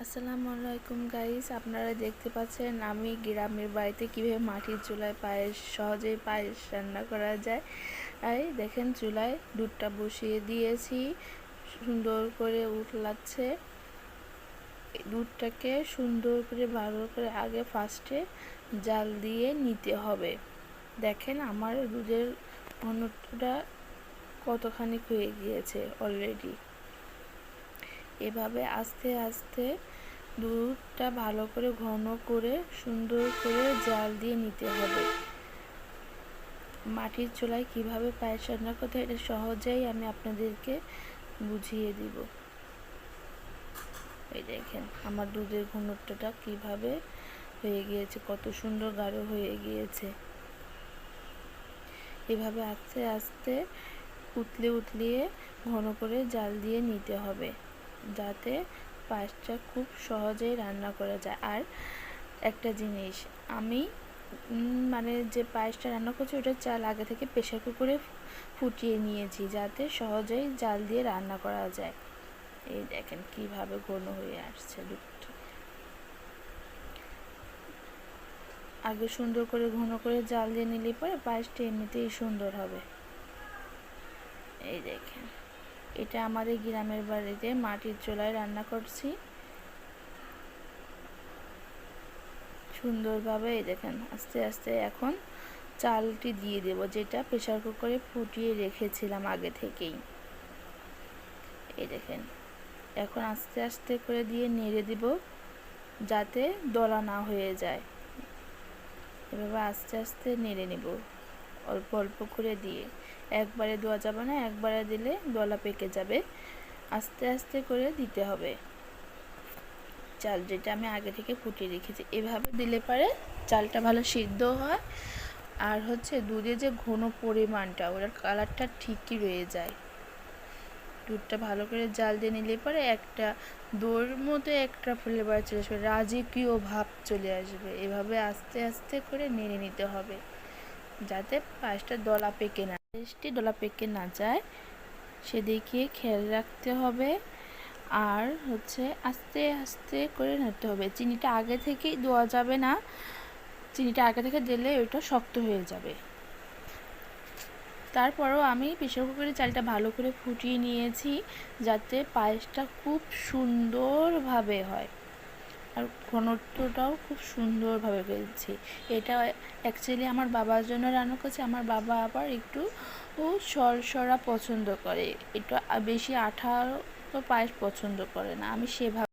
আসসালামু আলাইকুম গাইস, আপনারা দেখতে পাচ্ছেন আমি গ্রামের বাড়িতে কিভাবে মাটির চুলায় সহজেই পায়েস রান্না করা যায়। দেখেন, চুলায় দুধটা বসিয়ে দিয়েছি, সুন্দর করে উতলাচ্ছে। দুধটাকে সুন্দর করে ভালো করে আগে ফার্স্টে জাল দিয়ে নিতে হবে। দেখেন আমার দুধের ঘনত্বটা কতখানি হয়ে গিয়েছে অলরেডি। এভাবে আস্তে আস্তে দুধটা ভালো করে ঘন করে সুন্দর করে জাল দিয়ে নিতে হবে। মাটির চুলায় কিভাবে পায়েস রান্না করতে হয় এটা সহজেই আমি আপনাদেরকে বুঝিয়ে দিব। এই দেখেন আমার দুধের ঘনত্বটা কিভাবে হয়ে গিয়েছে, কত সুন্দর গাঢ় হয়ে গিয়েছে। এভাবে আস্তে আস্তে উতলিয়ে ঘন করে জাল দিয়ে নিতে হবে, যাতে পায়েসটা খুব সহজেই রান্না করা যায়। আর একটা জিনিস, আমি যে পায়েসটা রান্না করছি ওটা চাল আগে থেকে প্রেসার কুকারে ফুটিয়ে নিয়েছি, যাতে সহজেই জাল দিয়ে রান্না করা যায়। এই দেখেন কিভাবে ঘন হয়ে আসছে দুধটা। আগে সুন্দর করে ঘন করে জাল দিয়ে নিলে পরে পায়েসটা এমনিতেই সুন্দর হবে। এই দেখেন, এটা আমাদের গ্রামের বাড়িতে মাটির চুলায় রান্না করছি সুন্দরভাবে। এই দেখেন আস্তে আস্তে এখন চালটি দিয়ে দেব, যেটা প্রেসার কুকারে ফুটিয়ে রেখেছিলাম আগে থেকেই। এই দেখেন এখন আস্তে আস্তে করে দিয়ে নেড়ে দিব, যাতে দলা না হয়ে যায়। এভাবে আস্তে আস্তে নেড়ে নেব, অল্প অল্প করে দিয়ে। একবারে দেওয়া যাবে না, একবারে দিলে দলা পেকে যাবে। আস্তে আস্তে করে দিতে হবে চাল, যেটা আমি আগে থেকে ফুটিয়ে রেখেছি। এভাবে দিলে পরে চালটা ভালো সিদ্ধ হয়, আর দুধে যে ঘন পরিমাণটা, ওটার কালারটা ঠিকই রয়ে যায়। দুধটা ভালো করে জাল দিয়ে নিলে পরে একটা দইয়ের মতো একটা ফ্লেভার চলে আসবে, রাজকীয় ভাব চলে আসবে। এভাবে আস্তে আস্তে করে নেড়ে নিতে হবে, যাতে পায়েসটা দলা পেকে না যায় সেদিকে খেয়াল রাখতে হবে। আর আস্তে আস্তে করে নিতে হবে। চিনিটা আগে থেকেই দেওয়া যাবে না, চিনিটা আগে থেকে দিলে ওইটা শক্ত হয়ে যাবে। তারপরেও আমি প্রেসার কুকারে চালটা ভালো করে ফুটিয়ে নিয়েছি, যাতে পায়েসটা খুব সুন্দরভাবে হয়, আর ঘনত্বটাও খুব সুন্দরভাবে পেয়েছি। এটা অ্যাকচুয়ালি আমার বাবার জন্য রান্না করছি। আমার বাবা আবার একটু সরসরা পছন্দ করে, একটু বেশি আঠালো পায়েস পছন্দ করে না। আমি সেভাবে